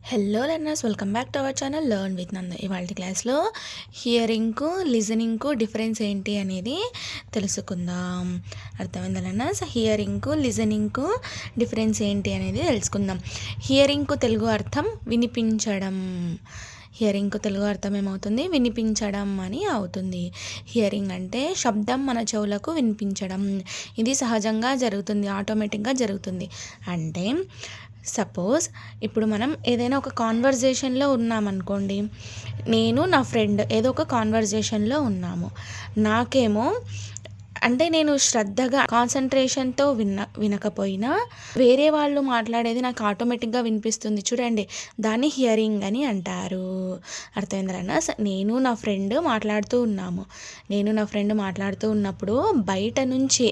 Hello learners, welcome back to our channel learn with నందు. ఇవాళ క్లాస్లో హియరింగ్కు లిజనింగ్కు డిఫరెన్స్ ఏంటి అనేది తెలుసుకుందాం. అర్థమైందా లెర్నర్స్? హియరింగ్కు లిజనింగ్కు డిఫరెన్స్ ఏంటి అనేది తెలుసుకుందాం. హియరింగ్కు తెలుగు అర్థం వినిపించడం. హియరింగ్కు తెలుగు అర్థం ఏమవుతుంది? వినిపించడం అని అవుతుంది. హియరింగ్ అంటే శబ్దం మన చెవులకు వినిపించడం. ఇది సహజంగా జరుగుతుంది, ఆటోమేటిక్గా జరుగుతుంది. అంటే సపోజ్ ఇప్పుడు మనం ఏదైనా ఒక కాన్వర్జేషన్లో ఉన్నామనుకోండి, నేను నా ఫ్రెండ్ ఏదో ఒక కాన్వర్జేషన్లో ఉన్నాము. నాకేమో అంటే నేను శ్రద్ధగా కాన్సన్ట్రేషన్తో వినకపోయినా వేరే వాళ్ళు మాట్లాడేది నాకు ఆటోమేటిక్గా వినిపిస్తుంది చూడండి, దాన్ని హియరింగ్ అని అంటారు. అర్థమైందన్నా? నేను నా ఫ్రెండ్ మాట్లాడుతూ ఉన్నాము. నేను నా ఫ్రెండ్ మాట్లాడుతూ ఉన్నప్పుడు బయట నుంచి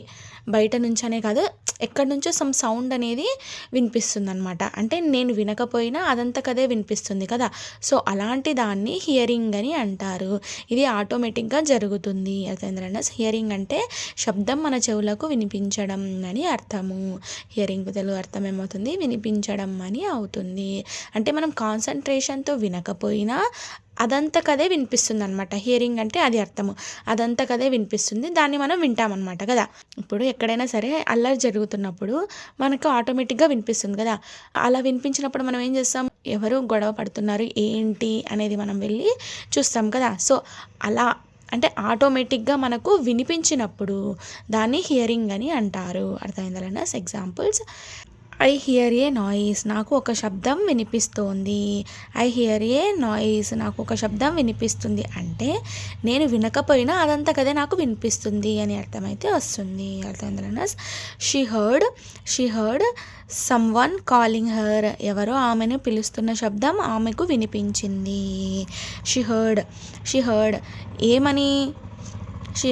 అనే కాదు, ఎక్కడి నుంచో సమ్ సౌండ్ అనేది వినిపిస్తుంది అనమాట. అంటే నేను వినకపోయినా అదంతకదే వినిపిస్తుంది కదా. సో అలాంటి దాన్ని హియరింగ్ అని అంటారు. ఇది ఆటోమేటిక్గా జరుగుతుంది. అర్థమైందన్నా? హియరింగ్ అంటే శబ్దం మన చెవులకు వినిపించడం అని అర్థము. హియరింగ్ తెలుగు అర్థం ఏమవుతుంది? వినిపించడం అని అవుతుంది. అంటే మనం కాన్సన్ట్రేషన్తో వినకపోయినా అదంతకదే వినిపిస్తుంది అనమాట. హియరింగ్ అంటే అది అర్థము, అదంతకదే వినిపిస్తుంది, దాన్ని మనం వింటామన్నమాట కదా. ఇప్పుడు ఎక్కడైనా సరే అల్లరి జరుగుతున్నప్పుడు మనకు ఆటోమేటిక్గా వినిపిస్తుంది కదా. అలా వినిపించినప్పుడు మనం ఏం చేస్తాం? ఎవరు గొడవ పడుతున్నారు ఏంటి అనేది మనం వెళ్ళి చూస్తాం కదా. సో అలా అంటే ఆటోమేటిక్గా మనకు వినిపించినప్పుడు దాన్ని హియరింగ్ అని అంటారు. అర్థమైందా? Examples: I here A noise, నాకు ఒక శబ్దం వినిపిస్తోంది. ఐ హియర్ ఏ నాయిస్, నాకు ఒక శబ్దం వినిపిస్తుంది అంటే నేను వినకపోయినా అదంతకదే నాకు వినిపిస్తుంది అని అర్థమైతే వస్తుంది. అర్థమైందా? She heard some one calling her, ఎవరో ఆమెను పిలుస్తున్న శబ్దం ఆమెకు వినిపించింది. షీ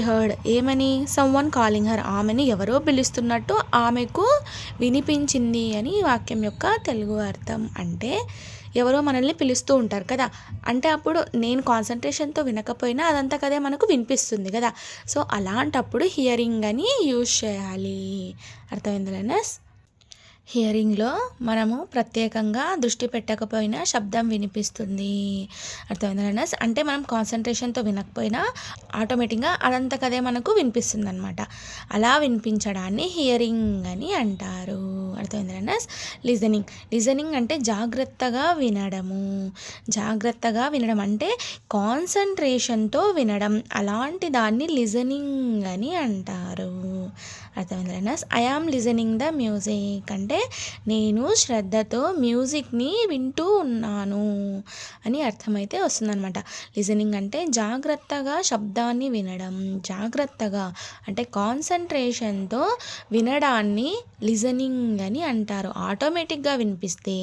హర్డ్ ఏమని సమ్ వన్ కాలింగ్ హర్, ఆమెను ఎవరో పిలుస్తున్నట్టు ఆమెకు వినిపించింది అని వాక్యం యొక్క తెలుగు అర్థం. అంటే ఎవరో మనల్ని పిలుస్తూ ఉంటారు కదా, అంటే అప్పుడు నేను కాన్సన్ట్రేషన్తో వినకపోయినా అదంతకదే మనకు వినిపిస్తుంది కదా. సో అలాంటప్పుడు హియరింగ్ అని యూజ్ చేయాలి. అర్థమైందా? హియరింగ్లో మనము ప్రత్యేకంగా దృష్టి పెట్టకపోయినా శబ్దం వినిపిస్తుంది. అర్థమైందా? అంటే మనం కాన్సన్ట్రేషన్తో వినకపోయినా ఆటోమేటిక్గా అదంతకదే మనకు వినిపిస్తుంది అనమాట. అలా వినిపించడాన్ని హియరింగ్ అని అంటారు. అర్థమైందా? లిజనింగ్ అంటే జాగ్రత్తగా వినడం అంటే కాన్సన్ట్రేషన్తో వినడం. అలాంటి దాన్ని లిజనింగ్ అని అంటారు. అర్థమైందా? I am listening the music అంటే నేను శ్రద్ధతో మ్యూజిక్ని వింటూ ఉన్నాను అని అర్థమైతే వస్తుందన్నమాట. లిజనింగ్ అంటే జాగ్రత్తగా శబ్దాన్ని వినడం. జాగ్రత్తగా అంటే కాన్సన్ట్రేషన్తో వినడాన్ని లిజనింగ్ అని అంటారు. ఆటోమేటిక్గా వినిపిస్తే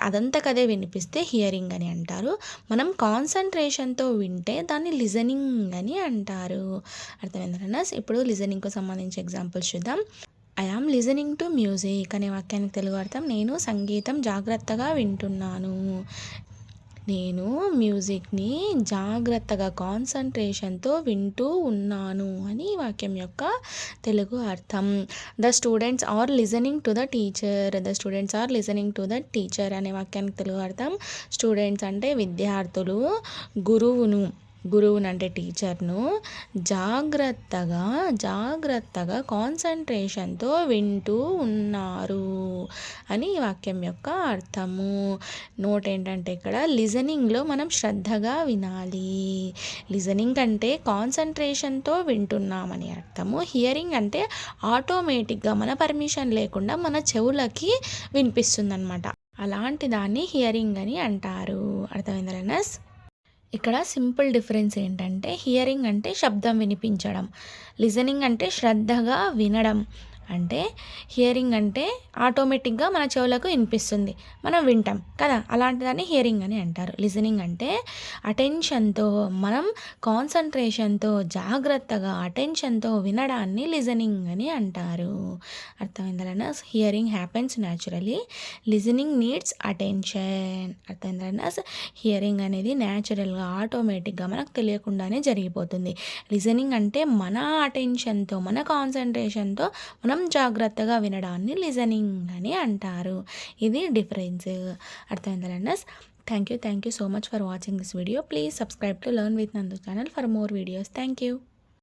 అదంతకదే వినిపిస్తే హియరింగ్ అని అంటారు. మనం కాన్సన్ట్రేషన్తో వింటే దాన్ని లిజనింగ్ అని అంటారు. అర్థమైందా? ఇప్పుడు లిజనింగ్కు సంబంధించి ఎగ్జాంపుల్స్ చూద్దాం. I am listening to music అనే వాక్యానికి తెలుగు అర్థం నేను సంగీతం జాగ్రత్తగా వింటున్నాను. నేను మ్యూజిక్ని జాగ్రత్తగా కాన్సన్ట్రేషన్తో వింటూ ఉన్నాను అని వాక్యం యొక్క తెలుగు అర్థం. The students are listening to the teacher అనే వాక్యానికి తెలుగు అర్థం స్టూడెంట్స్ అంటే విద్యార్థులు గురువును అంటే టీచర్ను జాగ్రత్తగా కాన్సన్ట్రేషన్తో వింటూ ఉన్నారు అని వాక్యం యొక్క అర్థము. నోట్ ఏంటంటే ఇక్కడ లిజనింగ్లో మనం శ్రద్ధగా వినాలి. లిజనింగ్ అంటే కాన్సన్ట్రేషన్తో వింటున్నామని అర్థము. హియరింగ్ అంటే ఆటోమేటిక్గా మన పర్మిషన్ లేకుండా మన చెవులకి వినిపిస్తుంది అనమాట. అలాంటి దాన్ని హియరింగ్ అని అంటారు. అర్థమైందా? ఇక్కడ సింపుల్ డిఫరెన్స్ ఏంటంటే హియరింగ్ అంటే శబ్దం వినిపించడం, లిజనింగ్ అంటే శ్రద్ధగా వినడం. అంటే హియరింగ్ అంటే ఆటోమేటిక్గా మన చెవులకు వినిపిస్తుంది, మనం వింటాం కదా, అలాంటి దాన్ని హియరింగ్ అని అంటారు. లిజనింగ్ అంటే అటెన్షన్తో మనం కాన్సన్ట్రేషన్తో జాగ్రత్తగా అటెన్షన్తో వినడాన్ని లిజనింగ్ అని అంటారు. అర్థమైందా? Hearing happens naturally, listening needs attention. అర్థమైందా? హియరింగ్ అనేది న్యాచురల్గా ఆటోమేటిక్గా మనకు తెలియకుండానే జరిగిపోతుంది. లిజనింగ్ అంటే మన అటెన్షన్తో మన కాన్సన్ట్రేషన్తో మనం కేవలం జాగ్రత్తగా వినడాన్ని లిజనింగ్ అని అంటారు. ఇది డిఫరెన్స్. అర్థమైందా learners? Thank you so much for watching this video. Please subscribe to learn with Nandu channel for more videos. Thank you.